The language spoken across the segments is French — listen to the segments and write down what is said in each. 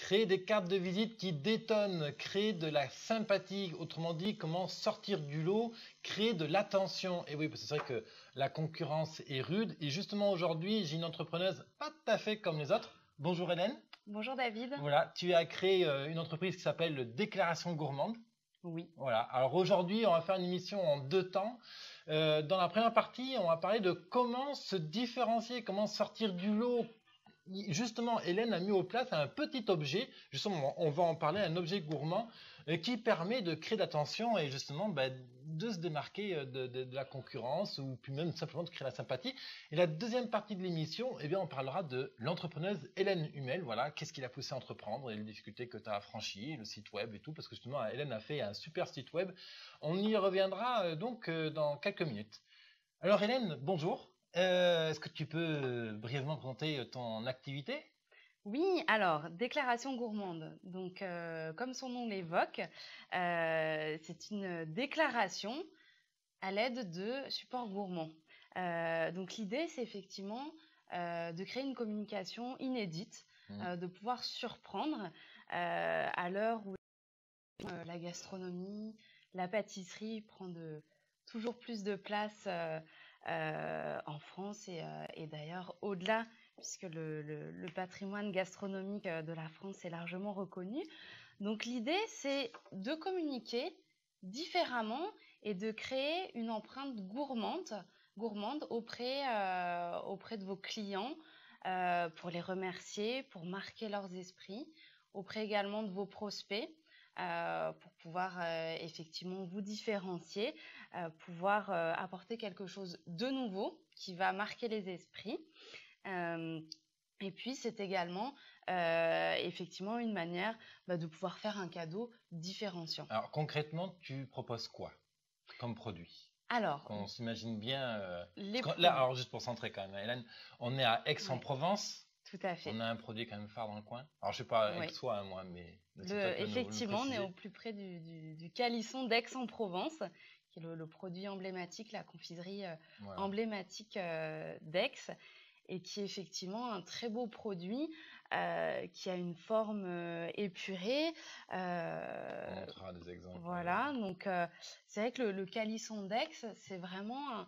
Créer des cartes de visite qui détonnent, créer de la sympathie, autrement dit, comment sortir du lot, créer de l'attention. Et oui, parce que c'est vrai que la concurrence est rude. Et justement, aujourd'hui, j'ai une entrepreneuse pas tout à fait comme les autres. Bonjour Hélène. Bonjour David. Voilà, tu as créé une entreprise qui s'appelle Déclaration Gourmande. Oui. Voilà, alors aujourd'hui, on va faire une émission en 2 temps. Dans la première partie, on va parler de comment se différencier, comment sortir du lot. Justement, Hélène a mis au place un petit objet, justement, on va en parler, un objet gourmand qui permet de créer de l'attention et justement de se démarquer de la concurrence ou puis même simplement de créer la sympathie. Et la deuxième partie de l'émission, eh bien, on parlera de l'entrepreneuse Hélène Hummel. Voilà, qu'est-ce qui l'a poussé à entreprendre et les difficultés que tu as franchies, le site web et tout, parce que justement, Hélène a fait un super site web. On y reviendra donc dans quelques minutes. Alors Hélène, bonjour. Est-ce que tu peux brièvement présenter ton activité? Oui, alors, déclaration gourmande. Donc, comme son nom l'évoque, c'est une déclaration à l'aide de supports gourmands. Donc, l'idée, c'est effectivement de créer une communication inédite, de pouvoir surprendre à l'heure où la gastronomie, la pâtisserie prend toujours plus de place en France et d'ailleurs au-delà, puisque le patrimoine gastronomique de la France est largement reconnu. Donc l'idée, c'est de communiquer différemment et de créer une empreinte gourmande auprès de vos clients pour les remercier, pour marquer leurs esprits, auprès également de vos prospects. Pour pouvoir effectivement vous différencier, pouvoir apporter quelque chose de nouveau qui va marquer les esprits. Et puis, c'est également effectivement une manière de pouvoir faire un cadeau différenciant. Alors concrètement, tu proposes quoi comme produit? Alors, on s'imagine bien. les Là, alors juste pour centrer quand même, Hélène, on est à Aix-en-Provence. Tout à fait. On a un produit quand même phare dans le coin. Alors je ne sais pas aixois, moi, mais effectivement, on est au plus près du Calisson d'Aix-en-Provence, qui est le produit emblématique, la confiserie emblématique d'Aix, et qui est effectivement un très beau produit qui a une forme épurée. On montrera des exemples. Voilà, donc c'est vrai que le Calisson d'Aix, c'est vraiment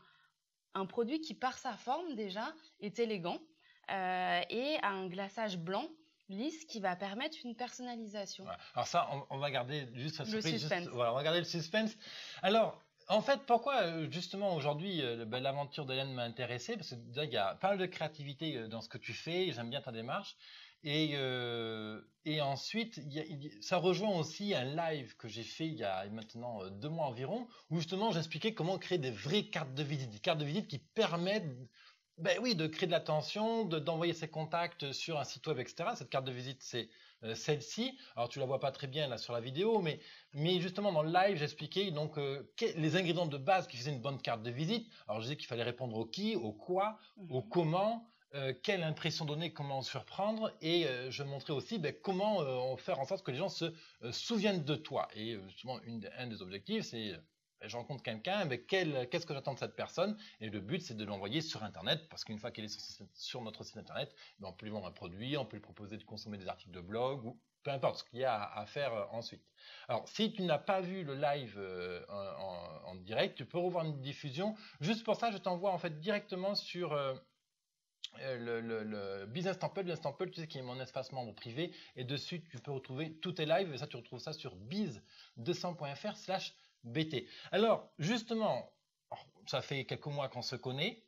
un produit qui, par sa forme déjà, est élégant et a un glaçage blanc lisse qui va permettre une personnalisation. Ouais. Alors ça, on va garder juste la surprise. Suspense. Voilà, on va garder le suspense. Alors, en fait, pourquoi justement aujourd'hui l'aventure d'Hélène m'a intéressé? Parce que déjà, il y a pas mal de créativité dans ce que tu fais. J'aime bien ta démarche. Et ensuite, ça rejoint aussi un live que j'ai fait il y a maintenant 2 mois environ, où justement j'expliquais comment créer des vraies cartes de visite, des cartes de visite qui permettent de créer de l'attention, d'envoyer ses contacts sur un site web, etc. Cette carte de visite, c'est celle-ci. Alors tu la vois pas très bien là sur la vidéo, mais justement dans le live, j'expliquais donc les ingrédients de base qui faisaient une bonne carte de visite. Alors je disais qu'il fallait répondre au qui, au quoi, au comment. Quelle impression donner, comment surprendre, et je montrais aussi comment faire en sorte que les gens se souviennent de toi. Et justement, un des objectifs, c'est je rencontre quelqu'un, qu'est-ce que j'attends de cette personne? Et le but, c'est de l'envoyer sur Internet, parce qu'une fois qu'elle est sur notre site Internet, on peut lui vendre un produit, on peut lui proposer de consommer des articles de blog, ou peu importe ce qu'il y a à faire ensuite. Alors, si tu n'as pas vu le live en direct, tu peux revoir une diffusion. Juste pour ça, je t'envoie en fait directement sur le Business Temple. Business Temple, tu sais, qui est mon espace membre privé, et dessus tu peux retrouver tous tes lives, et ça tu retrouves ça sur biz200.fr/bt. Alors justement, ça fait quelques mois qu'on se connaît,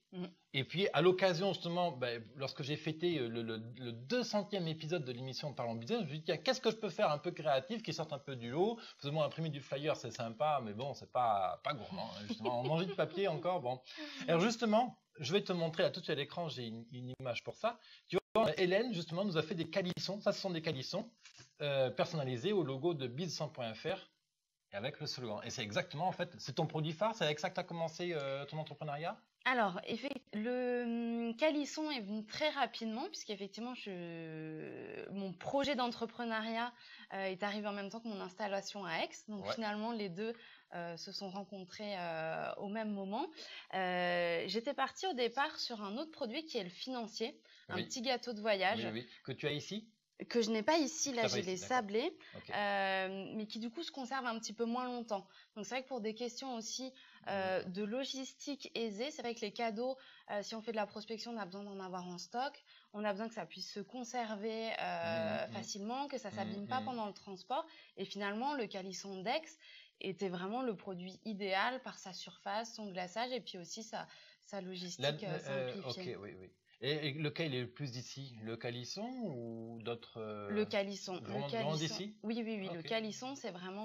et puis à l'occasion justement, lorsque j'ai fêté le 200e épisode de l'émission Parlons Business, je me suis dit tiens, qu'est-ce que je peux faire un peu créatif qui sorte un peu du lot? Faisons imprimer du flyer, c'est sympa, mais bon, c'est pas gourmand, hein, justement. On mange du papier encore, bon. Alors justement, je vais te montrer là tout de suite à l'écran, j'ai une image pour ça. Tu vois, Hélène justement nous a fait des calissons. Ça, ce sont des calissons personnalisés au logo de biz100.fr et avec le slogan. Et c'est exactement, en fait, c'est ton produit phare. C'est avec ça que tu as commencé ton entrepreneuriat? Alors, le Calisson est venu très rapidement, puisqu'effectivement, mon projet d'entrepreneuriat est arrivé en même temps que mon installation à Aix. Donc finalement, les deux se sont rencontrés au même moment. J'étais partie au départ sur un autre produit qui est le financier, un petit gâteau de voyage. Oui, que tu as ici? que je n'ai pas ici, là T'as pas j'ai ici, les d'accord. sablés, Ok. mais qui du coup se conservent un petit peu moins longtemps. Donc c'est vrai que pour des questions aussi de logistique aisée, c'est vrai que les cadeaux, si on fait de la prospection, on a besoin d'en avoir en stock, on a besoin que ça puisse se conserver facilement, que ça s'abîme pas pendant le transport. Et finalement, le calisson Dex était vraiment le produit idéal par sa surface, son glaçage et puis aussi sa logistique simplifiée. Ok, oui, oui. Et lequel est le plus d'ici? Le calisson ou d'autres Le calisson, vraiment d'ici? oui, oui, oui, le Ok, calisson, c'est vraiment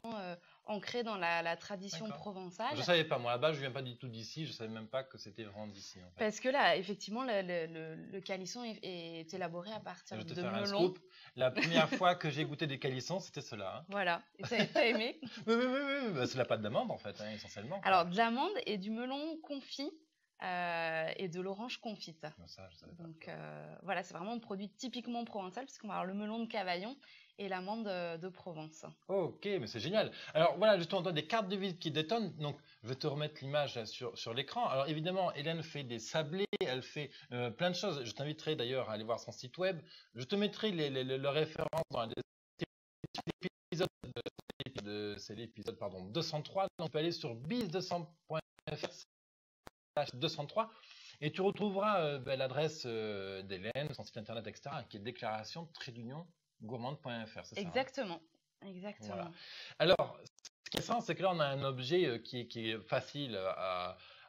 ancré dans la tradition d'accord. provençale. Je savais pas, moi là-bas, je viens pas du tout d'ici, je savais même pas que c'était vraiment d'ici en fait. Parce que là, effectivement, le calisson est élaboré à Je partir vais te de faire un melons. scoop. La première fois que j'ai goûté des calissons, c'était cela. Hein. Voilà. Et t'as aimé? Oui, oui, oui, oui, bah, c'est la pâte d'amande en fait, hein, essentiellement. Alors, Quoi. de l'amande et du melon confit et de l'orange confite. Non, ça, je savais pas. Donc, voilà, c'est vraiment un produit typiquement provençal, puisqu'on va avoir le melon de Cavaillon et l'amande de Provence. Ok, mais c'est génial. Alors voilà, justement, on a des cartes de visite qui détonnent. Donc, je vais te remettre l'image là, sur l'écran. Alors évidemment, Hélène fait des sablés, elle fait plein de choses. Je t'inviterai d'ailleurs à aller voir son site web. Je te mettrai les références dans la l'épisode c'est l'épisode pardon 203. Donc, tu peux aller sur biz200.fr 203 et tu retrouveras l'adresse d'Hélène, son site internet, etc., qui est déclaration-gourmande.fr, c'est ça? Exactement. Exactement. Voilà. Alors, ce qui est intéressant, c'est que là, on a un objet qui est facile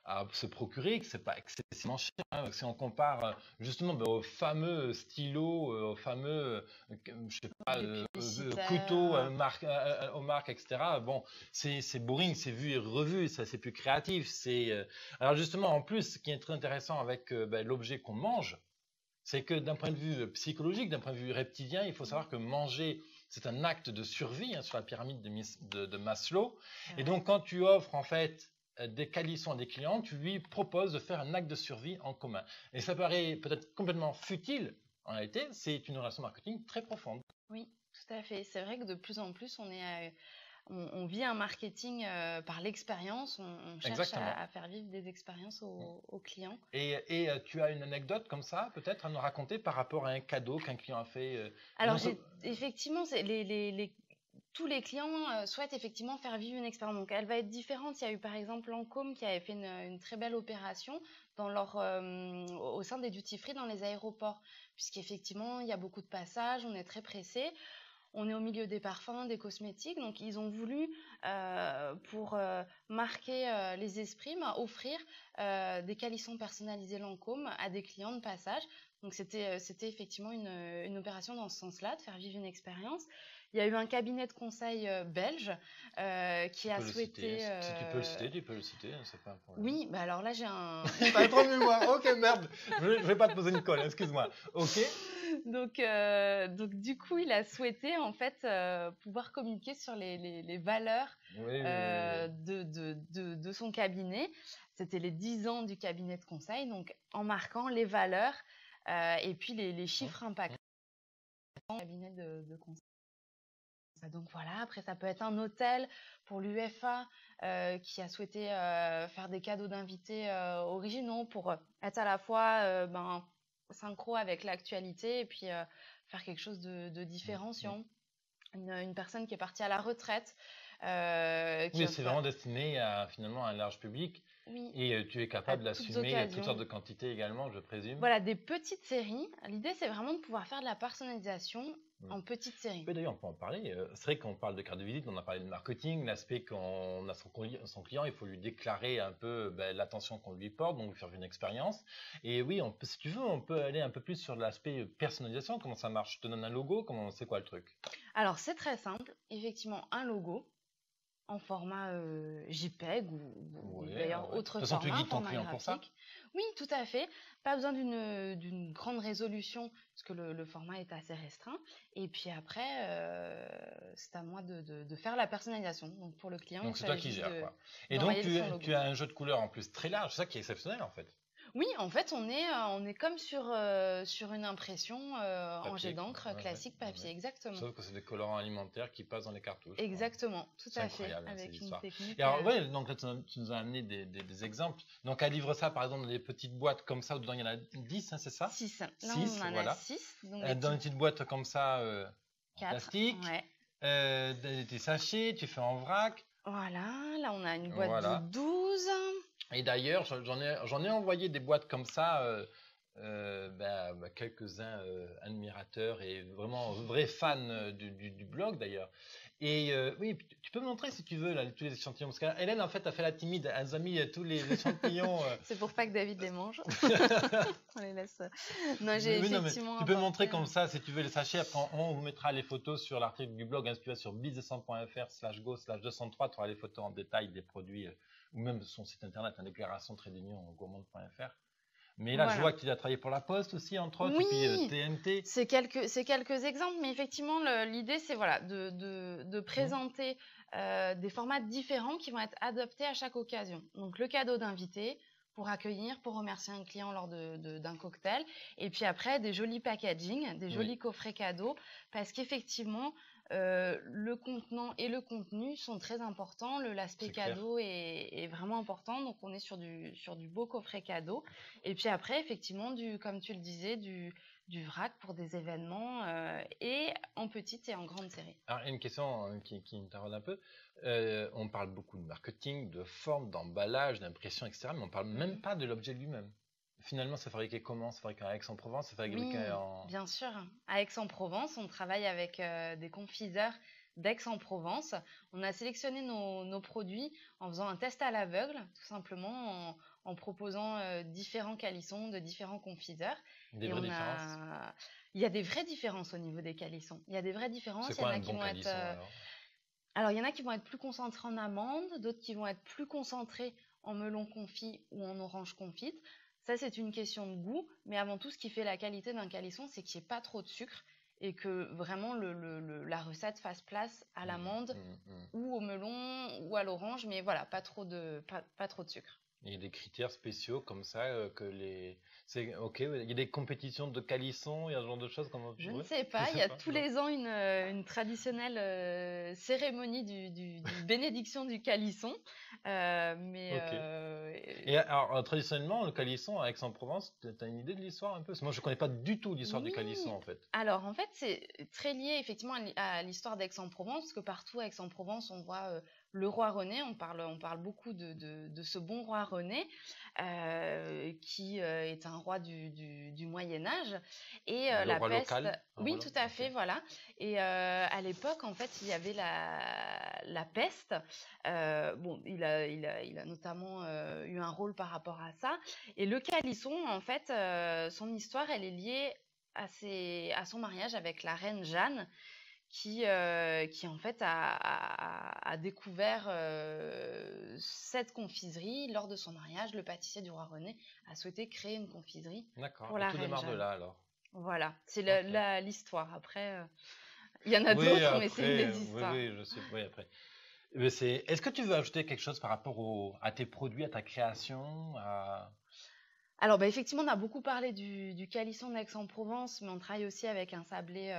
à se procurer, que c'est pas excessivement cher. Hein. Si on compare justement au fameux stylo, au fameux, je sais pas, couteau, aux marques, etc. Bon, c'est boring, c'est vu et revu, ça c'est plus créatif. Alors justement, en plus, ce qui est très intéressant avec l'objet qu'on mange, c'est que d'un point de vue psychologique, d'un point de vue reptilien, il faut savoir que manger, c'est un acte de survie hein, sur la pyramide de Maslow. Et donc, quand tu offres en fait des calissons à des clients, tu lui proposes de faire un acte de survie en commun. Et ça paraît peut-être complètement futile. En réalité, c'est une relation marketing très profonde. Oui, tout à fait. C'est vrai que de plus en plus, on vit un marketing par l'expérience. On cherche à faire vivre des expériences aux clients. Et tu as une anecdote comme ça, peut-être, à nous raconter par rapport à un cadeau qu'un client a fait Alors, effectivement, tous les clients souhaitent effectivement faire vivre une expérience. Donc, elle va être différente. Il y a eu par exemple Lancôme qui avait fait une très belle opération au sein des duty-free dans les aéroports, puisqu'effectivement, il y a beaucoup de passages, on est très pressé. On est au milieu des parfums, des cosmétiques, donc ils ont voulu, pour marquer les esprits, offrir des calissons personnalisés Lancôme à des clients de passage. Donc c'était effectivement une opération dans ce sens-là, de faire vivre une expérience. Il y a eu un cabinet de conseil belge qui a souhaité... Si tu peux le citer, tu peux le citer, hein, c'est pas un problème. Oui, bah alors là j'ai un... T'as trop de mémoire, ok merde, je vais pas te poser une colle, excuse-moi, ok. Donc du coup, il a souhaité en fait pouvoir communiquer sur les valeurs de son cabinet. C'était les 10 ans du cabinet de conseil, donc en marquant les valeurs et puis les chiffres impactants du cabinet de conseil. Donc voilà, après ça peut être un hôtel pour l'UFA qui a souhaité faire des cadeaux d'invités originaux pour être à la fois synchro avec l'actualité et puis faire quelque chose de différenciant. Une personne qui est partie à la retraite. Oui, c'est vraiment destiné finalement à un large public. Oui. Et tu es capable d'assumer toutes sortes de quantités également, je présume. Voilà, des petites séries. L'idée, c'est vraiment de pouvoir faire de la personnalisation en petites séries. D'ailleurs, on peut en parler. C'est vrai qu'on parle de carte de visite, on a parlé de marketing, l'aspect qu'on a son client, il faut lui déclarer un peu l'attention qu'on lui porte, donc lui faire une expérience. Et oui, si tu veux, on peut aller un peu plus sur l'aspect personnalisation. Comment ça marche? Je te donne un logo, c'est quoi le truc? Alors, c'est très simple. Effectivement, un logo en format JPEG ou d'ailleurs autre format. De toute façon, tu guides ton client pour ça? Oui, tout à fait. Pas besoin d'une grande résolution parce que le format est assez restreint. Et puis après, c'est à moi de faire la personnalisation. Donc pour le client, donc c'est toi qui gères quoi. Et donc tu as un jeu de couleurs en plus très large, c'est ça qui est exceptionnel en fait. Oui, en fait, on est comme sur une impression en jet d'encre classique papier, exactement. Sauf que c'est des colorants alimentaires qui passent dans les cartouches. Exactement, tout à fait, incroyable, avec une technique. Et alors, ouais, donc là, tu nous as amené des exemples. Donc, elle livre ça, par exemple, dans des petites boîtes comme ça, où dedans, il y en a 10, hein, c'est ça? 6. Là, on en a 6. Dans une petite boîte comme ça, en plastique. Des sachets, tu fais en vrac. Voilà, là, on a une boîte de 12. Et d'ailleurs, j'en ai envoyé des boîtes comme ça, quelques-uns admirateurs et vraiment vrais fans du blog d'ailleurs. Et oui, tu peux me montrer si tu veux là, tous les échantillons. Parce qu'Hélène, en fait, a fait la timide. Elle nous a mis tous les échantillons. C'est pour pas que David les mange. On les laisse. Non, j'ai effectivement. Tu peux montrer comme ça si tu veux les sachets. Après, on vous mettra les photos sur l'article du blog. Hein, si tu vas sur businesscent.fr/go/203, tu auras les photos en détail des produits ou même son site internet, déclaration-gourmande.fr. Mais là, je vois que tu as travaillé pour la Poste aussi, entre autres, oui, et puis TNT. C'est quelques exemples, mais effectivement, l'idée, c'est voilà, de présenter des formats différents qui vont être adaptés à chaque occasion. Donc, le cadeau d'invité pour accueillir, pour remercier un client lors d'un cocktail. Et puis après, des jolis packaging, des jolis coffrets cadeaux, parce qu'effectivement, le contenant et le contenu sont très importants. L'aspect cadeau est vraiment important. Donc, on est sur du beau coffret cadeau. Et puis après, effectivement, comme tu le disais, du vrac pour des événements et en petite et en grande série. Alors, il y a une question qui me taraude un peu. On parle beaucoup de marketing, de forme, d'emballage, d'impression, etc. Mais on ne parle même pas de l'objet lui-même. Finalement, c'est fabriqué comment? C'est fabriqué à Aix-en-Provence? C'est fabriqué en... Bien sûr. À Aix-en-Provence, on travaille avec des confiseurs d'Aix-en-Provence. On a sélectionné nos produits en faisant un test à l'aveugle, tout simplement, en proposant différents calissons de différents confiseurs. Des vraies différences? Il y a des vraies différences au niveau des calissons. Il y a des vraies différences. C'est quoi un bon calisson alors, il y en a qui vont être plus concentrés en amande, d'autres qui vont être plus concentrés en melon confit ou en orange confite. Ça, c'est une question de goût, mais avant tout, ce qui fait la qualité d'un calisson, c'est qu'il n'y ait pas trop de sucre et que vraiment la recette fasse place à l'amande ou au melon ou à l'orange, mais voilà, pas trop de sucre. Il y a des critères spéciaux comme ça ok, il y a des compétitions de calissons, il y a ce genre de choses comme... Je ne sais pas, il y a tous les ans une traditionnelle cérémonie du bénédiction du calisson. Et alors, traditionnellement, le calisson à Aix-en-Provence, tu as une idée de l'histoire un peu? Parce que moi, je ne connais pas du tout l'histoire du calisson en fait. Alors, en fait, c'est très lié effectivement à l'histoire d'Aix-en-Provence, parce que partout à Aix-en-Provence, on voit... le roi René, on parle beaucoup de ce bon roi René, qui est un roi du Moyen-Âge. Et la roi peste. Local, oui, tout à fait, voilà. Et à l'époque, en fait, il y avait la peste. Il a notamment eu un rôle par rapport à ça. Et le calisson, en fait, son histoire, elle est liée à son mariage avec la reine Jeanne, qui en fait a découvert cette confiserie lors de son mariage. Le pâtissier du roi René a souhaité créer une confiserie pour la reine Jeanne. D'accord, tout démarre de là alors. Voilà, c'est l'histoire. Après, il y en a d'autres, mais c'est une des histoires. Oui, je sais. Oui, après. Est-ce que tu veux ajouter quelque chose par rapport à tes produits, à ta création, Alors, effectivement, on a beaucoup parlé du calisson d'Aix-en-Provence, mais on travaille aussi avec un sablé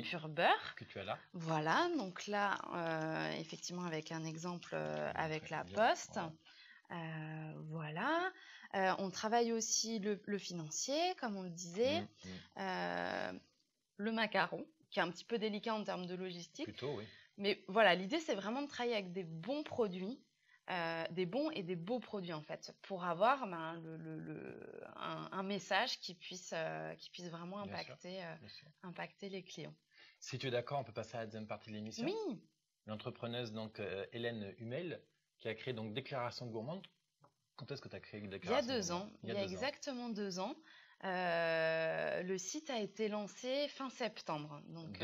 pur beurre. Que tu as là. Voilà, donc là, effectivement, avec un exemple avec la Poste. Voilà. On travaille aussi le financier, comme on le disait. Le macaron, qui est un petit peu délicat en termes de logistique. Plutôt, oui. Mais voilà, l'idée, c'est vraiment de travailler avec des bons produits. Des bons et des beaux produits en fait, pour avoir un message qui puisse vraiment impacter les clients. Si tu es d'accord, on peut passer à la deuxième partie de l'émission. Oui. L'entrepreneuse donc Hélène Hummel, qui a créé donc Déclaration Gourmande. Quand est-ce que tu as créé Déclaration Gourmande? Il y a 2 ans. Il y a exactement 2 ans. Le site a été lancé fin septembre. Donc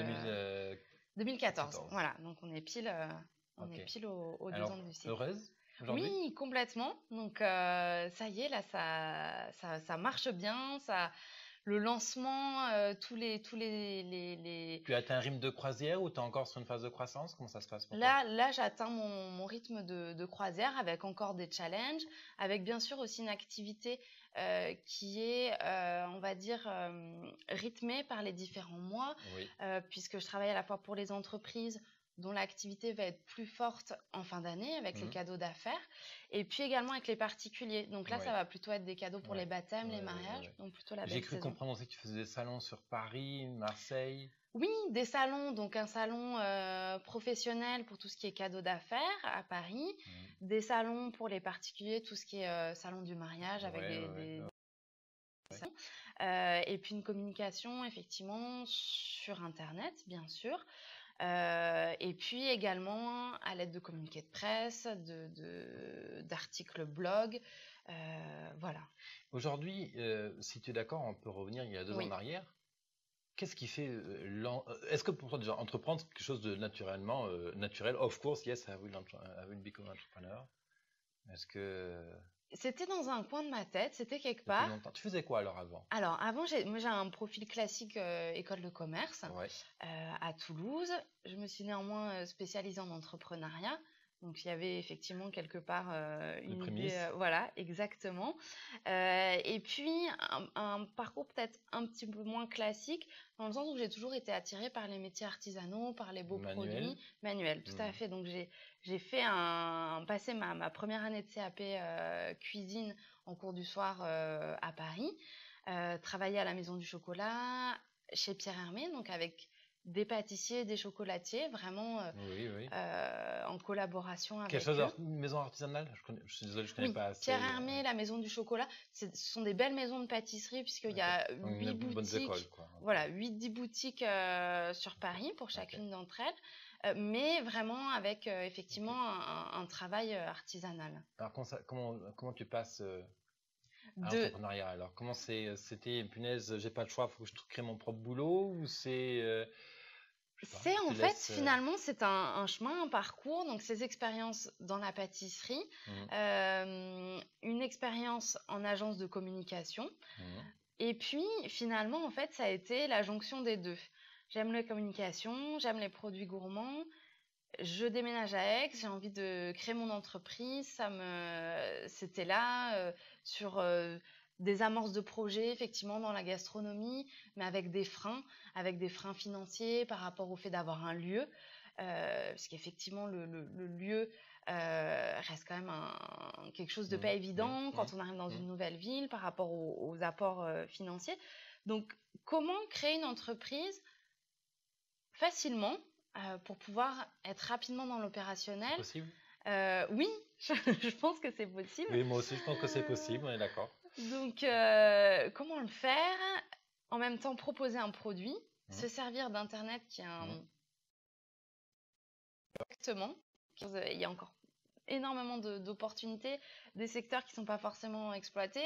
2014. Voilà, donc on est pile. On est pile aux 2 ans du site. Heureuse aujourd'hui? Oui, complètement. Donc, ça y est, là, ça marche bien. Le lancement, tous les... Tu as atteint un rythme de croisière ou tu es encore sur une phase de croissance? Comment ça se passe pour toi? Là, j'atteins mon rythme de croisière avec encore des challenges, avec bien sûr aussi une activité qui est, on va dire, rythmé par les différents mois, Oui, puisque je travaille à la fois pour les entreprises dont l'activité va être plus forte en fin d'année avec les mhm, cadeaux d'affaires, et puis également avec les particuliers. Donc là, ça oui, va plutôt être des cadeaux pour les ouais, baptêmes, les ouais, ouais, mariages, ouais. donc plutôt la J'ai belle cru saison. comprendre aussi que tu faisais des salons sur Paris, Marseille. Oui, des salons, donc un salon professionnel pour tout ce qui est cadeaux d'affaires à Paris, Mhm. des salons pour les particuliers, tout ce qui est salon du mariage avec Ouais, ouais, ouais, ouais. et puis une communication effectivement sur Internet, bien sûr, et puis également à l'aide de communiqués de presse, d'articles blog, voilà. Aujourd'hui, si tu es d'accord, on peut revenir il y a 2 ans en Oui. arrière. Qu'est-ce qui fait est-ce que pour toi déjà entreprendre c'est quelque chose de naturellement naturel? Of course, yes, I will become an entrepreneur. Est-ce que C'était dans un coin de ma tête, c'était quelque depuis part. longtemps? Tu faisais quoi alors avant? Alors, avant, moi, j'ai un profil classique école de commerce Ouais, à Toulouse. Je me suis néanmoins spécialisée en entrepreneuriat. Donc, il y avait effectivement quelque part les une idée, prémices. voilà, exactement. Et puis, un parcours peut-être un petit peu moins classique, dans le sens où j'ai toujours été attirée par les métiers artisanaux, par les beaux Manuel. produits manuels, tout à Mhm. fait. Donc, j'ai passé ma première année de CAP cuisine en cours du soir à Paris, travaillé à la Maison du Chocolat, chez Pierre Hermé, donc avec des pâtissiers, des chocolatiers, vraiment Oui, oui. en collaboration Quelque avec chose eux. maison artisanale? Je suis désolé, je connais Oui, pas Pierre assez. Hermé, Oui. la Maison du Chocolat, ce sont des belles maisons de pâtisserie puisqu'il y Ok. a Donc huit bonnes écoles boutiques, quoi, un peu. voilà, 8-10 boutiques sur Paris pour Ok, chacune d'entre elles, mais vraiment avec ok. effectivement un travail artisanal. Alors comment tu passes à De, l'entrepreneuriat alors? C'était punaise, j'ai pas le choix, faut que je crée mon propre boulot ou c'est je sais pas, C'est je te en fait, laisse. finalement, c'est un chemin, un parcours. Donc, ces expériences dans la pâtisserie, Mhm, une expérience en agence de communication. mhm. Et puis, finalement, en fait, ça a été la jonction des deux. J'aime la communication, j'aime les produits gourmands. Je déménage à Aix, j'ai envie de créer mon entreprise. C'était là, sur des amorces de projets, effectivement, dans la gastronomie, mais avec des freins financiers par rapport au fait d'avoir un lieu, parce qu'effectivement, le lieu reste quand même quelque chose de pas Mhm, mhm, évident mhm, quand on arrive dans mhm. une nouvelle ville par rapport aux apports financiers. Donc, comment créer une entreprise facilement pour pouvoir être rapidement dans C'est l'opérationnel. possible? Oui, je pense que c'est possible. Oui, moi aussi, je pense que c'est possible, on est d'accord. Donc, comment le faire? En même temps, proposer un produit, Mhm, se servir d'Internet qui est mhm. exactement. Il y a encore énormément d'opportunités, des secteurs qui ne sont pas forcément exploités.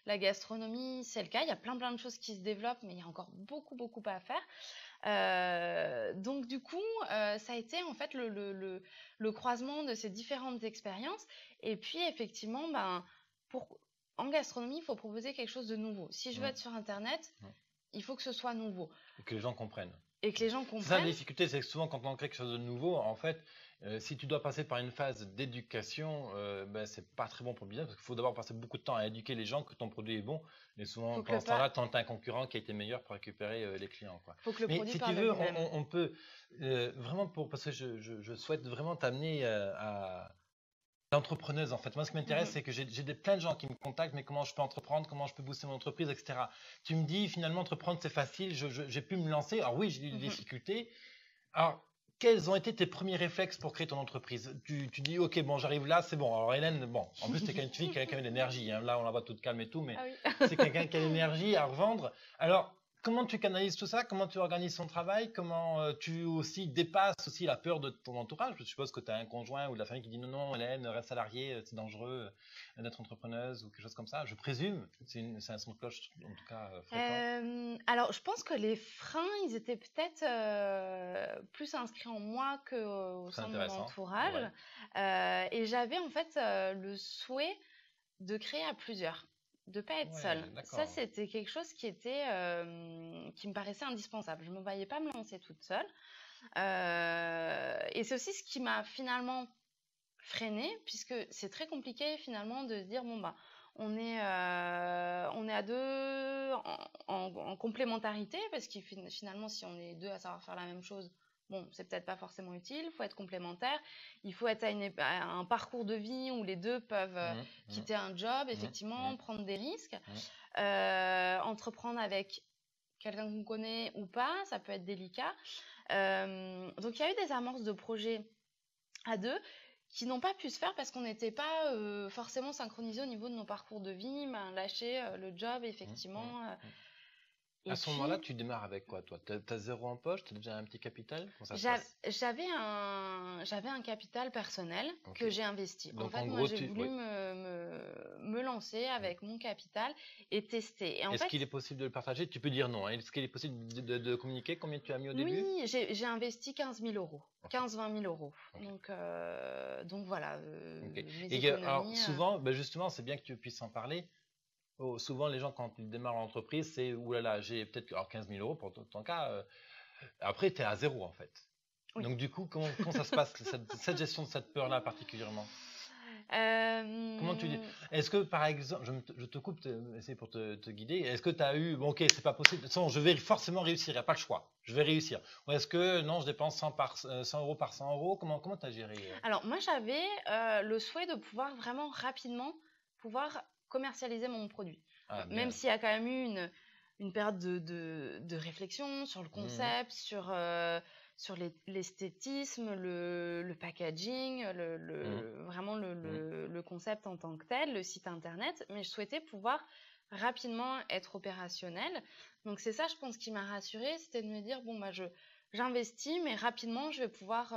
La gastronomie, c'est le cas. Il y a plein de choses qui se développent, mais il y a encore beaucoup à faire. Donc du coup, ça a été en fait le croisement de ces différentes expériences. Et puis effectivement, en gastronomie, il faut proposer quelque chose de nouveau. Si je veux Mhm, être sur Internet, mhm. il faut que ce soit nouveau Et que les gens comprennent. et que les gens C'est ça la comprennent. difficulté, c'est que souvent quand on crée quelque chose de nouveau, en fait, si tu dois passer par une phase d'éducation, ben, c'est pas très bon pour le business parce qu'il faut d'abord passer beaucoup de temps à éduquer les gens que ton produit est bon. Et souvent, Faut que pendant ce temps-là, tu as un concurrent qui a été meilleur pour récupérer les clients, quoi. faut que le Mais produit si tu parle de veux, lui-même. on peut vraiment parce que je souhaite vraiment t'amener à l'entrepreneuse en fait. Moi, ce qui m'intéresse, Mhm. c'est que plein de gens qui me contactent, mais comment je peux entreprendre, comment je peux booster mon entreprise, etc. Tu me dis finalement entreprendre c'est facile, j'ai pu me lancer. Alors oui, j'ai eu des Mhm. difficultés. Alors, quels ont été tes premiers réflexes pour créer ton entreprise? Tu dis, ok, bon, j'arrive là, c'est bon. Alors, Hélène, bon, en plus, t'es quand même une fille qui a quand même de l'énergie. Hein. Là, on la voit toute calme et tout, mais Ah oui. c'est quelqu'un qui a de l'énergie à revendre. Alors, comment tu canalises tout ça? Comment tu organises ton travail? Comment tu aussi dépasses aussi la peur de ton entourage? Je suppose que tu as un conjoint ou de la famille qui dit, non, non, Hélène, reste salariée, c'est dangereux d'être entrepreneuse ou quelque chose comme ça. Je présume, c'est un son de cloche, en tout cas, fréquent. Alors, je pense que les freins, ils étaient peut-être plus inscrits en moi qu'au Très sein de mon intéressant. entourage. Ouais. Et j'avais en fait le souhait de créer à plusieurs, de pas être seule. Ouais, Ça, d'accord. c'était quelque chose qui me paraissait indispensable. Je ne me voyais pas me lancer toute seule. Et c'est aussi ce qui m'a finalement freinée, puisque c'est très compliqué finalement de se dire, bon, bah, on est à deux en complémentarité, parce que finalement, si on est deux à savoir faire la même chose, bon, c'est peut-être pas forcément utile. Il faut être complémentaire. Il faut être à un parcours de vie où les deux peuvent quitter un job, effectivement, prendre des risques, entreprendre avec quelqu'un qu'on connaît ou pas, ça peut être délicat. Donc, il y a eu des amorces de projets à deux qui n'ont pas pu se faire parce qu'on n'était pas forcément synchronisés au niveau de nos parcours de vie, lâcher le job, effectivement. À ce moment-là, tu démarres avec quoi, toi? T'as zéro en poche? T'as déjà un petit capital? Comment ça se passe? J'avais un capital personnel que j'ai investi. Donc, en fait, moi, j'ai voulu me lancer avec mon capital et tester. Et Est-ce qu'il est possible de le partager? Tu peux dire non. Est-ce qu'il est possible de communiquer combien tu as mis au début? Oui, j'ai investi 15 000 euros. 15-20 000 euros. Donc voilà. Mes économies, alors, souvent, justement, c'est bien que tu puisses en parler. Souvent, les gens, quand ils démarrent l'entreprise, c'est oulala, j'ai peut-être 15 000 euros pour ton cas. Après, tu es à zéro en fait. Oui. Donc, du coup, comment ça se passe, cette gestion de cette peur-là particulièrement? Comment tu dis? Est-ce que, par exemple, je te coupe, essayer pour te guider. Est-ce que tu as eu, bon, ok, c'est pas possible, de toute façon, je vais forcément réussir, il n'y a pas le choix, je vais réussir. Ou est-ce que, non, je dépense 100 euros par 100 euros? Comment tu as géré? Alors, moi, j'avais le souhait de pouvoir vraiment rapidement commercialiser mon produit. Même s'il y a quand même eu une période de réflexion sur le concept, sur l'esthétisme, le packaging, vraiment le concept en tant que tel, le site internet, mais je souhaitais pouvoir rapidement être opérationnel. Donc c'est ça, je pense, qui m'a rassurée, c'était de me dire, bon, j'investis, mais rapidement, je vais pouvoir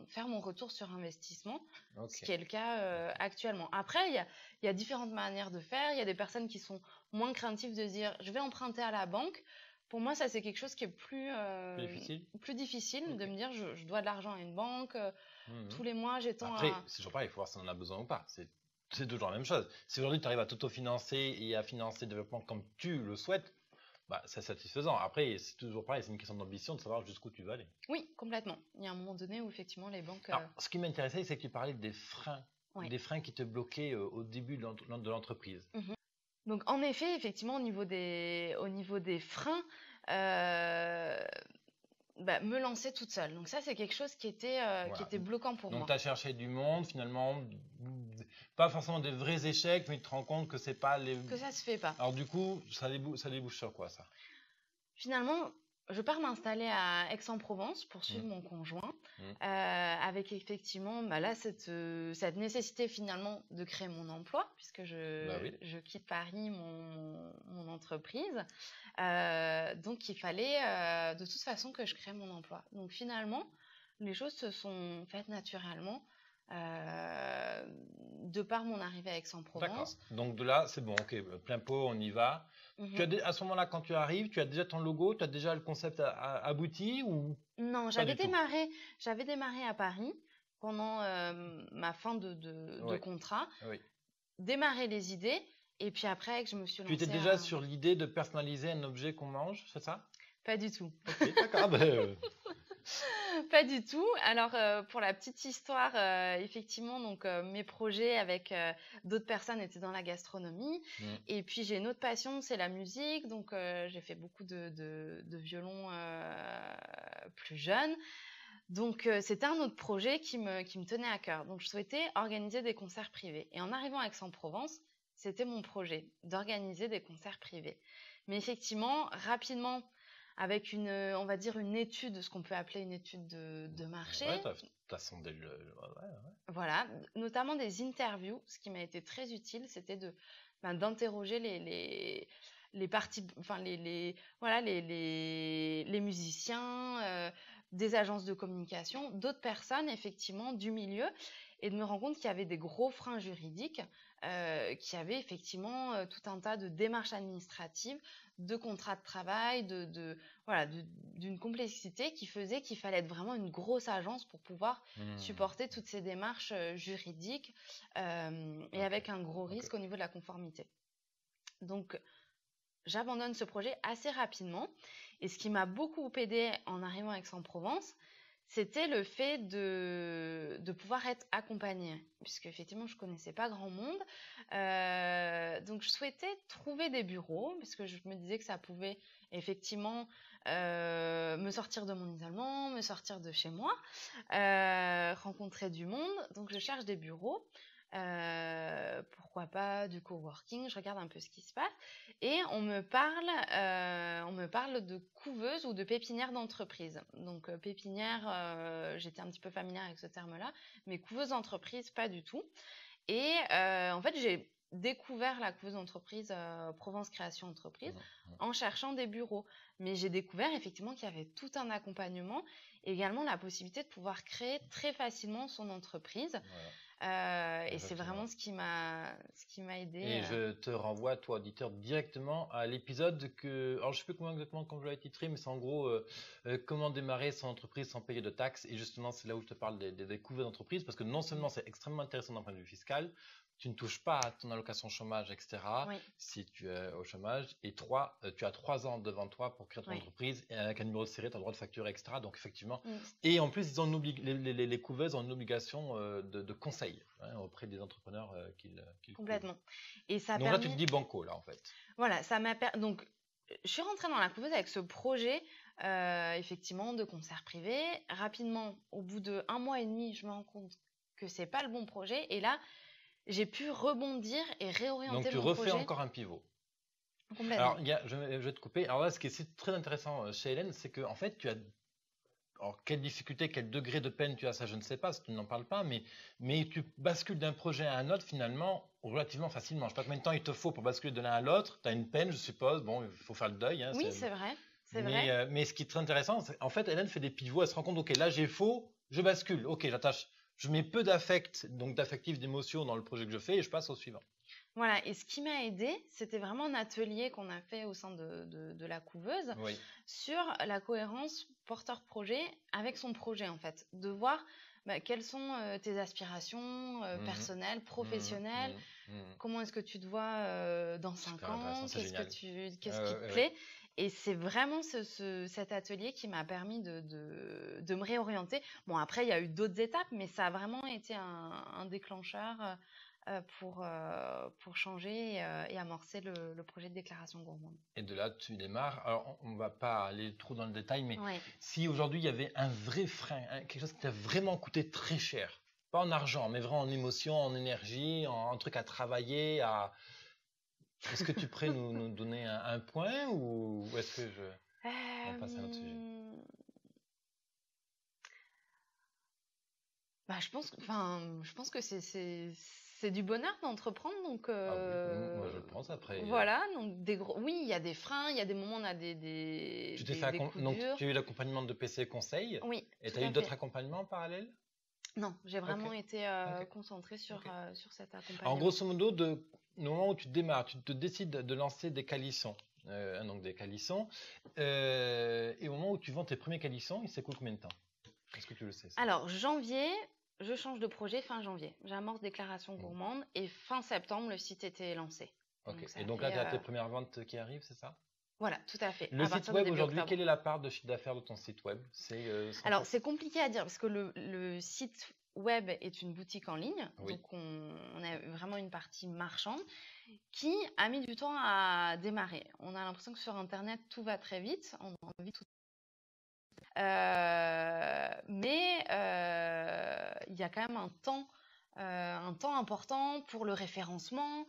faire mon retour sur investissement, ce qui est le cas actuellement. Après, il y a différentes manières de faire. Il y a des personnes qui sont moins craintives de dire je vais emprunter à la banque. Pour moi, ça, c'est quelque chose qui est plus difficile de me dire je dois de l'argent à une banque. Tous les mois, j'ai tant Après, c'est toujours pareil, il faut voir si on en a besoin ou pas. C'est toujours la même chose. Si aujourd'hui, tu arrives à t'autofinancer et à financer le développement comme tu le souhaites, c'est satisfaisant. Après, c'est toujours pareil, c'est une question d'ambition, de savoir jusqu'où tu vas aller. Oui, complètement. Il y a un moment donné où effectivement les banques... Alors, ce qui m'intéressait, c'est que tu parlais des freins, des freins qui te bloquaient au début de l'entreprise. Donc, en effet, effectivement, au niveau des freins, me lancer toute seule. Donc ça, c'est quelque chose qui était bloquant pour moi. Donc, tu as cherché du monde, finalement, pas forcément des vrais échecs, mais tu te rends compte que c'est pas les... Que ça se fait pas. Alors du coup, ça débouche sur quoi, ça? Finalement, je pars m'installer à Aix-en-Provence pour suivre mon conjoint, avec effectivement là cette nécessité finalement de créer mon emploi, puisque je quitte Paris, mon entreprise. Donc il fallait de toute façon que je crée mon emploi. Donc finalement, les choses se sont faites naturellement. De par mon arrivée à Aix-en-Provence. D'accord. Donc de là, c'est bon, ok, plein pot, on y va. À ce moment-là, quand tu arrives, tu as déjà ton logo, tu as déjà le concept abouti ou? Non, j'avais démarré à Paris pendant ma fin de contrat. Oui. Démarrer les idées et puis après que je me suis lancée. Tu étais déjà sur l'idée de personnaliser un objet qu'on mange, c'est ça? Pas du tout. Ok, d'accord. Pas du tout. Alors, pour la petite histoire, effectivement, donc mes projets avec d'autres personnes étaient dans la gastronomie. Et puis, j'ai une autre passion, c'est la musique. Donc, j'ai fait beaucoup de violon plus jeune. Donc, c'était un autre projet qui me tenait à cœur. Donc, je souhaitais organiser des concerts privés. Et en arrivant à Aix-en-Provence, c'était mon projet d'organiser des concerts privés. Mais effectivement, rapidement, avec on va dire une étude, ce qu'on peut appeler une étude de marché. Ouais, t'as sondé le... Voilà, notamment des interviews. Ce qui m'a été très utile, c'était d'interroger les parties, enfin les musiciens, des agences de communication, d'autres personnes effectivement du milieu, et de me rendre compte qu'il y avait des gros freins juridiques, qu'il y avait effectivement tout un tas de démarches administratives, de contrats de travail, d'une complexité qui faisait qu'il fallait être vraiment une grosse agence pour pouvoir supporter toutes ces démarches juridiques et avec un gros risque au niveau de la conformité. Donc, j'abandonne ce projet assez rapidement. Et ce qui m'a beaucoup aidé en arrivant à Aix-en-Provence, c'était le fait de pouvoir être accompagnée, puisque effectivement je connaissais pas grand monde. Donc je souhaitais trouver des bureaux, parce que je me disais que ça pouvait effectivement me sortir de mon isolement, me sortir de chez moi, rencontrer du monde. Donc je cherche des bureaux. Pourquoi pas du coworking, je regarde un peu ce qui se passe et on me parle de couveuse ou de pépinière d'entreprise. Donc pépinière, j'étais un petit peu familière avec ce terme-là, mais couveuse d'entreprise, pas du tout. Et en fait, j'ai découvert la couveuse d'entreprise Provence Création Entreprise en cherchant des bureaux. Mais j'ai découvert effectivement qu'il y avait tout un accompagnement et également la possibilité de pouvoir créer très facilement son entreprise. Et c'est vraiment ce qui m'a aidé. Et je te renvoie, toi, auditeur, directement à l'épisode que... Alors, je ne sais plus comment exactement comme je l'avais titré, mais c'est en gros comment démarrer son entreprise sans payer de taxes. Et justement, c'est là où je te parle des couverts d'entreprise, parce que non seulement c'est extrêmement intéressant d'un point de vue fiscal, tu ne touches pas à ton allocation chômage, etc. Oui. si tu es au chômage. Et tu as 3 ans devant toi pour créer ton entreprise. Et avec un numéro de série, tu as le droit de facturer, etc. Donc, effectivement. Et en plus, ils ont les couveuses ont une obligation de conseil auprès des entrepreneurs qu'ils Complètement. Et ça donc là, tu te dis banco, là, en fait. Voilà, ça m'a donc je suis rentrée dans la couveuse avec ce projet, effectivement, de concert privé. Rapidement, au bout de 1 mois et demi, je me rends compte que c'est pas le bon projet. Et là, j'ai pu rebondir et réorienter mon projet. Donc, tu refais encore un pivot. Complètement. Alors, je vais te couper. Alors là, ce qui est très intéressant chez Hélène, c'est qu'en fait, tu as... Alors, quelle difficulté, quel degré de peine tu as, ça je ne sais pas, si tu n'en parles pas, mais tu bascules d'un projet à un autre finalement relativement facilement. Je ne sais pas combien de temps il te faut pour basculer de l'un à l'autre. Tu as une peine, je suppose. Bon, il faut faire le deuil. Oui, c'est vrai. Mais ce qui est très intéressant, c'est en fait, Hélène fait des pivots. Elle se rend compte, ok, là j'ai faux, je bascule. Ok, j'attache. Je mets peu d'affect, donc d'affectif, d'émotion dans le projet que je fais et je passe au suivant. Voilà, et ce qui m'a aidé, c'était vraiment un atelier qu'on a fait au sein de la couveuse sur la cohérence porteur-projet avec son projet en fait. De voir quelles sont tes aspirations personnelles, professionnelles, comment est-ce que tu te vois dans 5 ans, qu'est-ce qui te plaît. Et c'est vraiment cet atelier qui m'a permis de me réorienter. Bon, après, il y a eu d'autres étapes, mais ça a vraiment été un déclencheur pour changer et amorcer le projet de déclaration gourmande. Et de là, tu démarres. Alors, on ne va pas aller trop dans le détail, mais si aujourd'hui, il y avait un vrai frein, quelque chose qui t'a vraiment coûté très cher, pas en argent, mais vraiment en émotion, en énergie, en truc à travailler, est-ce que tu es prêt nous donner un point ou est-ce que on passe à un autre sujet? Je pense que c'est du bonheur d'entreprendre, donc. Oui, moi je le pense après. Voilà, donc oui, il y a des freins, il y a des moments on a des. Donc tu as eu l'accompagnement de PC Conseil. Oui. Et tu as eu d'autres accompagnements en parallèle? Non, j'ai vraiment été concentrée sur cet accompagnement. En grosso modo, du moment où tu démarres, tu te décides de lancer des calissons. Donc des calissons. Et au moment où tu vends tes premiers calissons, il s'écoule combien de temps? Est-ce que tu le sais ça? Alors, janvier, je change de projet fin janvier. J'amorce déclaration gourmande et fin septembre, le site était lancé. Ok. Et donc là, tu as tes premières ventes qui arrivent, c'est ça? Voilà, tout à fait. Le site web aujourd'hui, quelle est la part de chiffre d'affaires de ton site web? Alors, c'est compliqué à dire parce que le site web est une boutique en ligne. Donc, on a vraiment une partie marchande qui a mis du temps à démarrer. On a l'impression que sur Internet, tout va très vite. On a envie tout. Mais il y a quand même un temps important pour le référencement,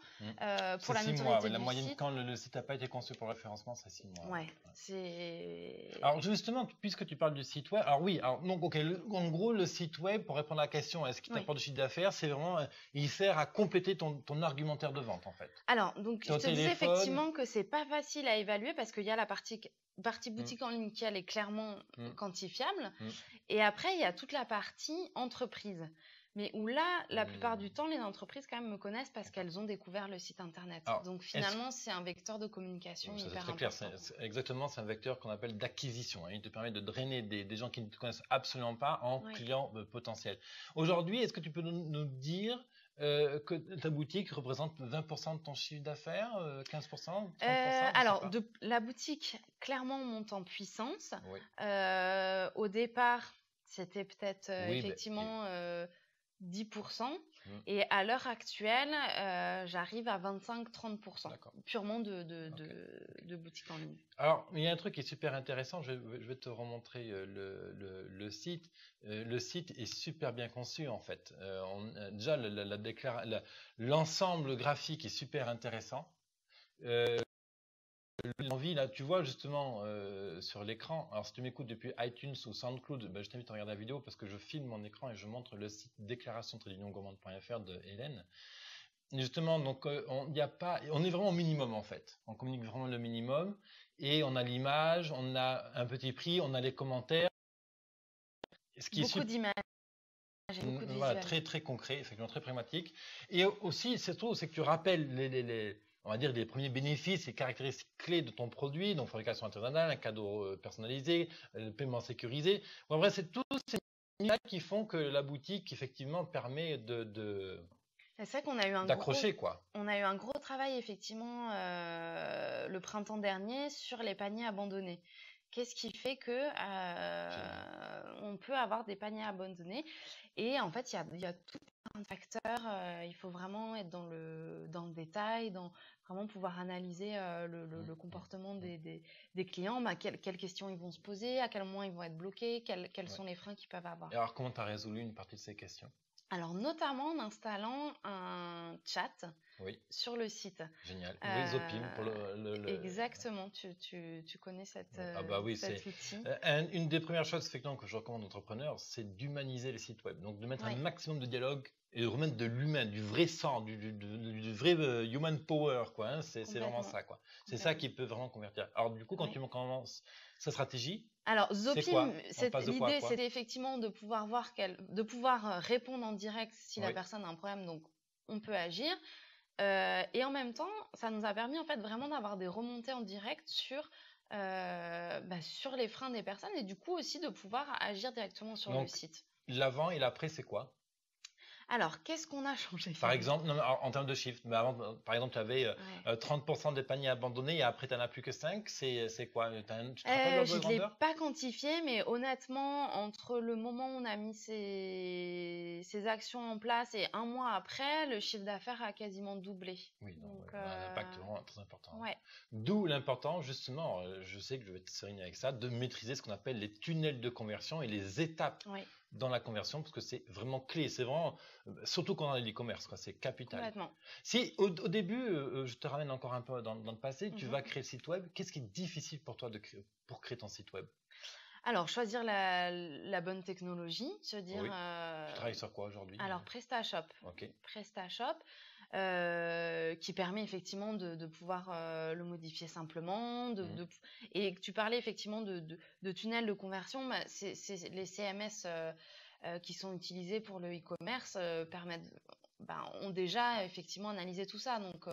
pour la notoriété du la moyenne site. Quand le site n'a pas été conçu pour le référencement, c'est 6 mois. C'est... Alors justement, puisque tu parles du site web, en gros, le site web, pour répondre à la question, est-ce qu'il t'apporte du chiffre d'affaires, c'est vraiment, il sert à compléter ton argumentaire de vente en fait. Alors, donc je te disais effectivement que c'est pas facile à évaluer parce qu'il y a la partie boutique en ligne qui elle est clairement quantifiable. Et après, il y a toute la partie entreprise. Mais où là, la plupart du temps, les entreprises quand même me connaissent parce qu'elles ont découvert le site internet. Alors, donc finalement, c'est un vecteur de communication hyper important. C'est très clair. Exactement, c'est un vecteur qu'on appelle d'acquisition. Il te permet de drainer des gens qui ne te connaissent absolument pas en clients potentiels. Aujourd'hui, est-ce que tu peux nous dire que ta boutique représente 20% de ton chiffre d'affaires, 15%, 30%? Alors, la boutique, clairement, monte en puissance. Au départ, c'était peut-être Oui, effectivement 10%. Mm. Et à l'heure actuelle, j'arrive à 25-30%, D'accord. purement Ok. de boutique en ligne. Alors, il y a un truc qui est super intéressant, je vais te remontrer le site. Le site est super bien conçu en fait. Déjà, l'ensemble graphique est super intéressant. L'envie, là, tu vois justement sur l'écran, alors si tu m'écoutes depuis iTunes ou SoundCloud, ben, je t'invite à regarder la vidéo parce que je filme mon écran et je montre le site déclaration-gourmande.fr de Hélène. Et justement, donc on est vraiment au minimum en fait. On communique vraiment le minimum et on a l'image, on a un petit prix, on a les commentaires. Beaucoup d'images et beaucoup de Voilà, visuels. très très concret, effectivement très pragmatique. Et aussi, c'est que tu rappelles on va dire les premiers bénéfices et caractéristiques clés de ton produit, donc fabrication artisanale, un cadeau personnalisé, le paiement sécurisé. En vrai, c'est tous ces détails qui font que la boutique effectivement permet C'est vrai qu'on a eu d'accrocher quoi. On a eu un gros travail effectivement le printemps dernier sur les paniers abandonnés. Qu'est-ce qui fait que on peut avoir des paniers abandonnés? Et en fait, il y a tout un facteur. Il faut vraiment être dans le détail, vraiment pouvoir analyser le comportement des clients, quelles questions ils vont se poser, à quel moment ils vont être bloqués, quels sont les freins qu'ils peuvent avoir. Et alors, comment tu as résolu une partie de ces questions? Alors, notamment en installant un chat sur le site. Génial. Oui, Zopim pour Exactement, tu connais cet outil. Une des premières choses effectivement que je recommande aux entrepreneurs, c'est d'humaniser les sites web. Donc de mettre un maximum de dialogue et de remettre de l'humain, du vrai sang, du vrai human power, quoi. Hein. C'est vraiment ça, quoi. C'est ça qui peut vraiment convertir. Alors du coup, quand tu commences sa stratégie, alors Zopim, l'idée c'était effectivement de pouvoir répondre en direct si la personne a un problème, donc on peut agir. Et en même temps, ça nous a permis en fait vraiment d'avoir des remontées en direct sur les freins des personnes et du coup aussi de pouvoir agir directement sur le site. L'avant et l'après, c'est quoi? Alors, qu'est-ce qu'on a changé? Par exemple, en termes de chiffres, mais avant, par exemple, tu avais 30% des paniers abandonnés et après, tu n'en as plus que 5. C'est quoi? Tu te rappelles je ne l'ai pas quantifié, mais honnêtement, entre le moment où on a mis ces actions en place et un mois après, le chiffre d'affaires a quasiment doublé. Oui, donc un impact vraiment très important. Ouais. D'où l'important, justement, je sais que je vais te souligner avec ça, de maîtriser ce qu'on appelle les tunnels de conversion et les étapes dans la conversion, parce que c'est vraiment clé. C'est vraiment, surtout quand on a l'e-commerce, c'est capital. Complètement. Si au début, je te ramène encore un peu dans le passé, tu vas créer le site web, qu'est-ce qui est difficile pour toi pour créer ton site web? Alors, choisir la bonne technologie, se dire... Tu travailles sur quoi aujourd'hui? Alors, PrestaShop. PrestaShop, qui permet effectivement de pouvoir le modifier simplement. Et tu parlais effectivement de tunnels de conversion. C'est les CMS qui sont utilisés pour le e-commerce ont déjà effectivement analysé tout ça. Donc,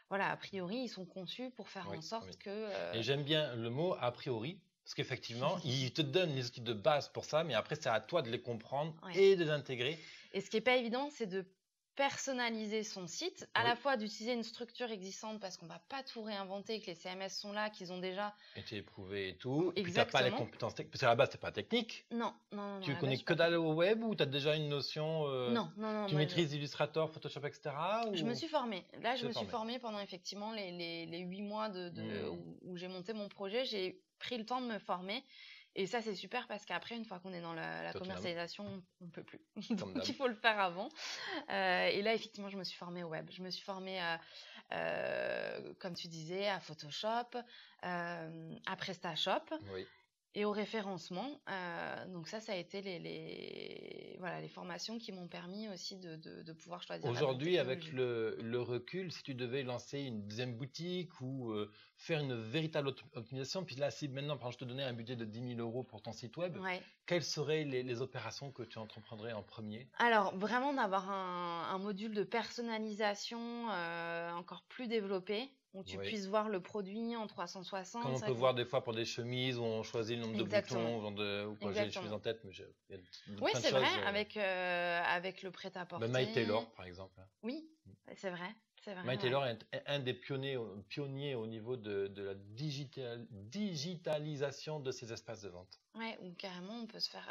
voilà, a priori, ils sont conçus pour faire en sorte que... Et j'aime bien le mot « a priori ». Parce qu'effectivement, ils te donnent les outils de base pour ça, mais après, c'est à toi de les comprendre et de les intégrer. Et ce qui n'est pas évident, c'est de personnaliser son site, à la fois d'utiliser une structure existante parce qu'on ne va pas tout réinventer, que les CMS sont là, qu'ils ont déjà été éprouvés et tout. Exactement. Puis tu n'as pas les compétences techniques. Parce qu'à la base, tu n'es pas technique. Non. Tu connais que dalle au web ou tu as déjà une notion Non. Tu maîtrises Illustrator, Photoshop, etc. Je me suis formée. Là, je me suis formée pendant effectivement les 8 mois où j'ai monté mon projet. J'ai pris le temps de me former. Et ça, c'est super parce qu'après, une fois qu'on est dans la commercialisation, on ne peut plus. Donc, il faut le faire avant. Et là, effectivement, je me suis formée au web. Je me suis formée, comme tu disais, à Photoshop, à PrestaShop et au référencement. Donc ça a été les formations qui m'ont permis aussi de pouvoir choisir. Aujourd'hui, avec le recul, si tu devais lancer une deuxième boutique ou faire une véritable optimisation, puis là, si maintenant, par exemple, je te donnais un budget de 10 000 € pour ton site web, quelles seraient les opérations que tu entreprendrais en premier? Alors, vraiment d'avoir un module de personnalisation encore plus développé, où tu puisses voir le produit en 360. Comme on peut voir des fois pour des chemises où on choisit le nombre de boutons, ou quoi, j'ai une chemise en tête, mais oui, c'est vrai, avec le prêt-à-porter. My Taylor, par exemple. Oui, c'est vrai. C'est vrai, Mike ouais. Taylor est un des pionniers au niveau de la digitalisation de ces espaces de vente. Ouais, ou carrément, on peut se faire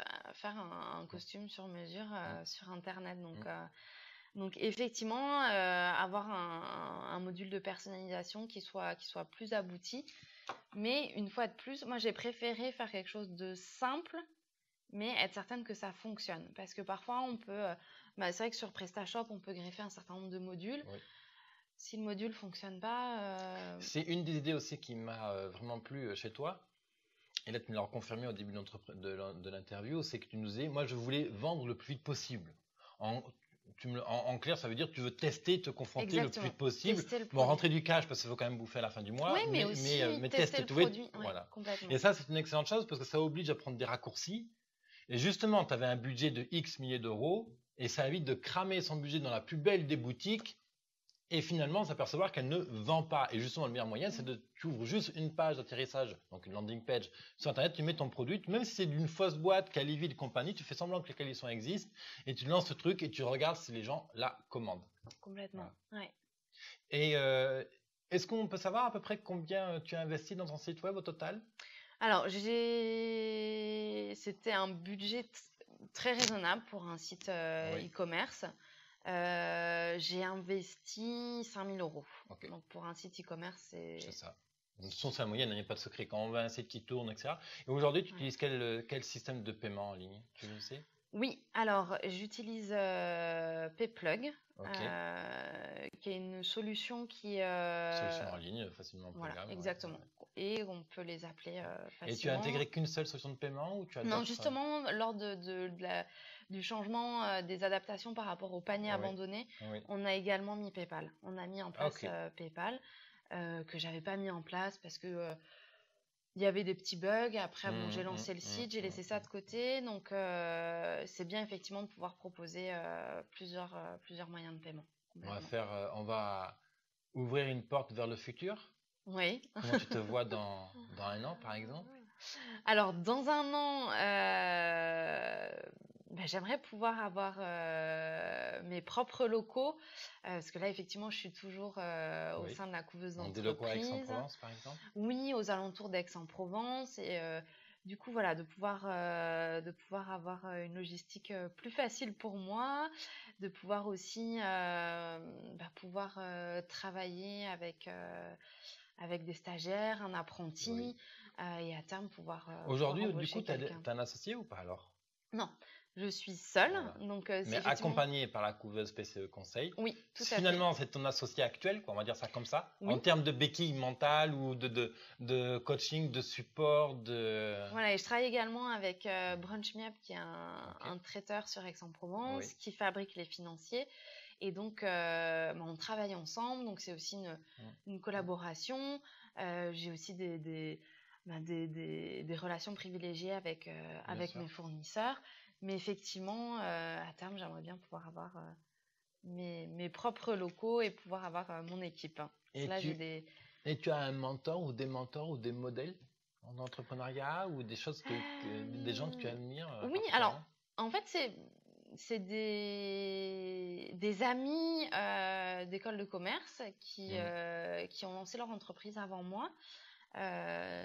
un costume sur mesure Mm. sur Internet. Mm. Donc effectivement, avoir un module de personnalisation qui soit plus abouti. Mais une fois de plus, moi j'ai préféré faire quelque chose de simple, mais être certaine que ça fonctionne. Parce que parfois, c'est vrai que sur PrestaShop, on peut greffer un certain nombre de modules. Oui. Si le module fonctionne pas, C'est une des idées aussi qui m'a vraiment plu chez toi. Et là, tu me l'as confirmé au début de l'interview, c'est que tu nous disais, moi, je voulais vendre le plus vite possible. En, en clair, ça veut dire que tu veux tester, te confronter le plus exactement. vite possible. Tester le Bon, produit. rentrer du cash parce qu'il faut quand même bouffer à la fin du mois. Oui, mais aussi tester le tout, oui, produit. Ouais, voilà. complètement. Et ça, c'est une excellente chose parce que ça oblige à prendre des raccourcis. Et justement, tu avais un budget de X milliers d'euros et ça évite de cramer son budget dans la plus belle des boutiques et finalement s'apercevoir qu'elle ne vend pas. Et justement, le meilleur moyen, c'est de tu ouvres juste une page d'atterrissage, donc une landing page sur Internet, tu mets ton produit, même si c'est d'une fausse boîte, Calivy, compagnie, tu fais semblant que les qualifications existent et tu lances ce truc et tu regardes si les gens la commandent. Complètement, Voilà. ouais. Et est-ce qu'on peut savoir à peu près combien tu as investi dans ton site web au total? Alors, c'était un budget très raisonnable pour un site Oui. e-commerce. J'ai investi 5 000 euros. Ok. Donc, pour un site e-commerce, C'est ça. De toute façon, c'est la moyenne, il n'y a pas de secret. Quand on veut un site qui tourne, etc. Et aujourd'hui, tu utilises quel système de paiement en ligne? Tu le sais? Oui, alors j'utilise Payplug, Ok. qui est une solution qui... Solution en ligne, facilement Voilà, payable. exactement. Ouais. Et on peut les appeler facilement. Et tu as intégré qu'une seule solution de paiement ou tu as Non, d'autres? justement, lors du changement des adaptations par rapport au panier abandonné, Oui. on a également mis PayPal. On a mis en place PayPal, que j'avais pas mis en place parce que il y avait des petits bugs. Après, bon, j'ai lancé le site, j'ai laissé ça de côté. Donc, c'est bien effectivement de pouvoir proposer plusieurs moyens de paiement. On va ouvrir une porte vers le futur. Oui. Comment tu te vois dans un an, par exemple? Alors, dans un an, j'aimerais pouvoir avoir mes propres locaux, parce que là, effectivement, je suis toujours au sein de la couveuse d'entreprise. Des locaux à Aix-en-Provence, par exemple? Oui, aux alentours d'Aix-en-Provence. Et du coup, voilà, de pouvoir avoir une logistique plus facile pour moi, de pouvoir aussi pouvoir travailler avec des stagiaires, un apprenti, et à terme pouvoir Aujourd'hui, du embaucher coup, tu quelqu'un. as un associé ou pas alors? Non, je suis seule. Voilà. Donc, mais accompagnée par la couveuse PCE Conseil. Oui, tout à fait. Finalement, c'est ton associé actuel, quoi, on va dire ça comme ça, Oui. en termes de béquille mentale ou de coaching, de support. Voilà, et je travaille également avec Brunch Me Up, qui est un traiteur sur Aix-en-Provence, qui fabrique les financiers. Et donc, on travaille ensemble, donc c'est aussi une collaboration. J'ai aussi des relations privilégiées avec mes fournisseurs. Mais effectivement, à terme, j'aimerais bien pouvoir avoir mes propres locaux et pouvoir avoir mon équipe. Et tu as un mentor ou des mentors ou des modèles en entrepreneuriat ou des choses des gens que tu admires? Oui, alors, en fait, c'est des amis d'école de commerce qui ont lancé leur entreprise avant moi.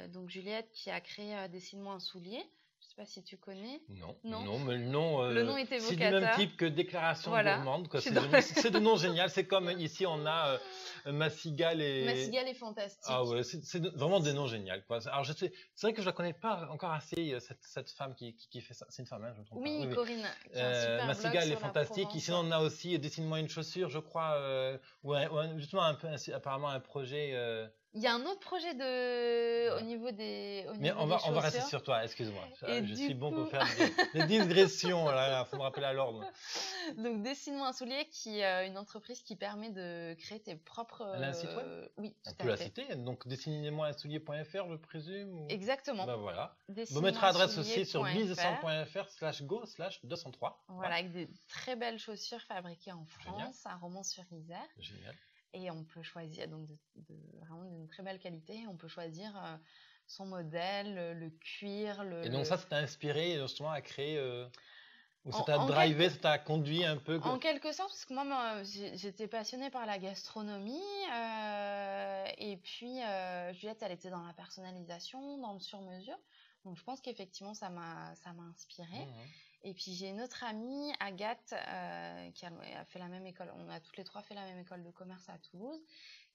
Donc Juliette qui a créé Dessine-moi un soulier. Je sais pas si tu connais. Non, mais le nom est évocateur. C'est du même type que Déclaration Gourmande. C'est de nom génial. C'est comme ici on a Massigal et Fantastique. Ah ouais, c'est vraiment des noms géniaux, quoi. Alors c'est vrai que je la connais pas encore assez cette femme qui fait ça. C'est une femme, hein, je me trompe pas. Oui, Corinne. Qui a un super Massigal blog est fantastique. Ici on a aussi Dessine-moi une chaussure, je crois, justement apparemment un projet. Il y a un autre projet au niveau des Mais on va rester sur toi, excuse-moi. Je suis bon pour faire des digressions, là, faut me rappeler à l'ordre. Donc Dessine-moi un soulier, qui est une entreprise qui permet de créer tes propres... Elle a un site web? Oui, on peut la citer, donc dessinez-moi un soulier.fr, je présume. Exactement. Ben voilà. Vous mettrez l'adresse aussi sur businesscent.fr/go/203. Voilà, avec des très belles chaussures fabriquées en France, à Romans-sur-Isère. Génial. Et on peut choisir, donc vraiment d'une très belle qualité, on peut choisir son modèle, le cuir. Et donc ça t'a inspiré justement à créer Ou ça t'a drivé, ça t'a conduit un peu En quelque sorte, parce que moi, j'étais passionnée par la gastronomie. Et puis, Juliette, elle était dans la personnalisation, dans le sur-mesure. Donc, je pense qu'effectivement, ça m'a inspirée. Et puis, j'ai une autre amie, Agathe, qui a fait la même école. On a toutes les trois fait la même école de commerce à Toulouse,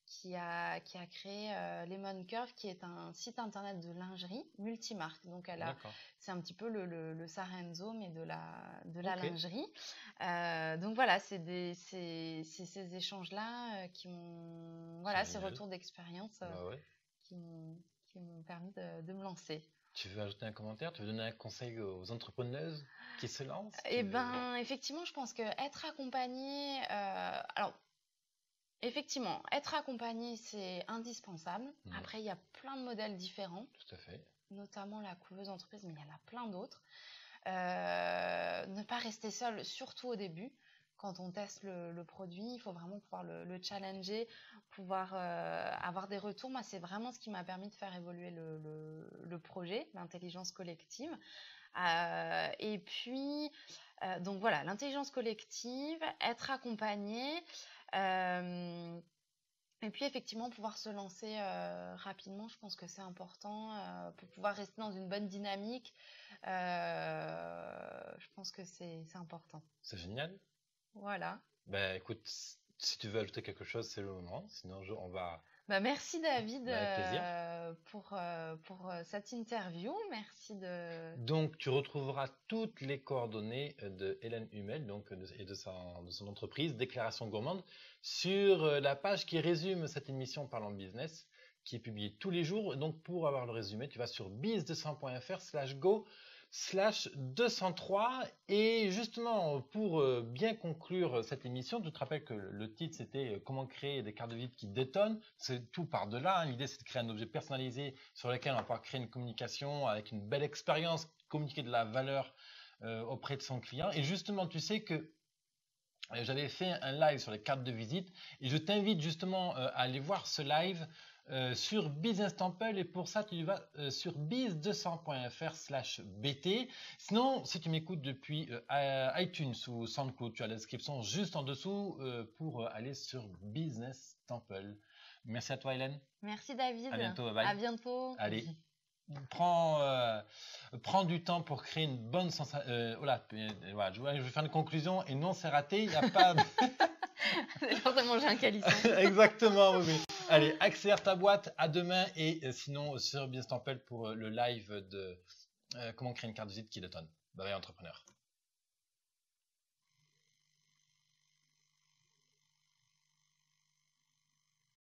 qui a créé Lemon Curve, qui est un site internet de lingerie multimarque. Donc, c'est un petit peu le Sarenzo, mais de la lingerie. Donc voilà, c'est ces échanges-là qui m'ont, voilà, ces retours d'expérience qui m'ont permis de me lancer. Tu veux ajouter un commentaire? Tu veux donner un conseil aux entrepreneuses qui se lancent? Eh ben, effectivement, je pense que être accompagné, alors, effectivement, être accompagné, c'est indispensable. Après, il y a plein de modèles différents. Tout à fait. Notamment la couveuse entreprise, mais il y en a plein d'autres. Ne pas rester seul, surtout au début. Quand on teste le produit, il faut vraiment pouvoir le challenger, pouvoir avoir des retours. Moi, c'est vraiment ce qui m'a permis de faire évoluer le projet, l'intelligence collective. Et puis, donc voilà, l'intelligence collective, être accompagné. Et puis effectivement, pouvoir se lancer rapidement, je pense que c'est important pour pouvoir rester dans une bonne dynamique. Je pense que c'est important. C'est génial. Voilà. Ben écoute, si tu veux ajouter quelque chose, c'est le moment. Sinon, on va... merci David pour cette interview. Merci de... Donc, tu retrouveras toutes les coordonnées de Hélène Hummel et de son entreprise, Déclaration Gourmande, sur la page qui résume cette émission Parlons Business, qui est publiée tous les jours. Donc, pour avoir le résumé, tu vas sur biz200.fr/go/203. Et justement, pour bien conclure cette émission, tu te rappelles que le titre, c'était « Comment créer des cartes de visite qui détonnent ». C'est tout par de là. L'idée, c'est de créer un objet personnalisé sur lequel on va pouvoir créer une communication avec une belle expérience, communiquer de la valeur auprès de son client. Et justement, tu sais que j'avais fait un live sur les cartes de visite et je t'invite justement à aller voir ce live sur Business Temple, et pour ça tu vas sur biz200.fr/bt. Sinon, si tu m'écoutes depuis iTunes ou SoundCloud, tu as la description juste en dessous pour aller sur Business Temple. Merci à toi Hélène. Merci David. À bientôt. Bye bye. À bientôt. Allez. Prends du temps pour créer une bonne sensation. Voilà, je vais faire une conclusion et non, c'est raté. Il n'y a pas. C'est l'heure de manger un calisson. Exactement, oui. Allez, accélère ta boîte. À demain. Et sinon, sur Business Temple pour le live de comment créer une carte de visite qui détonne. Bye bye, entrepreneur.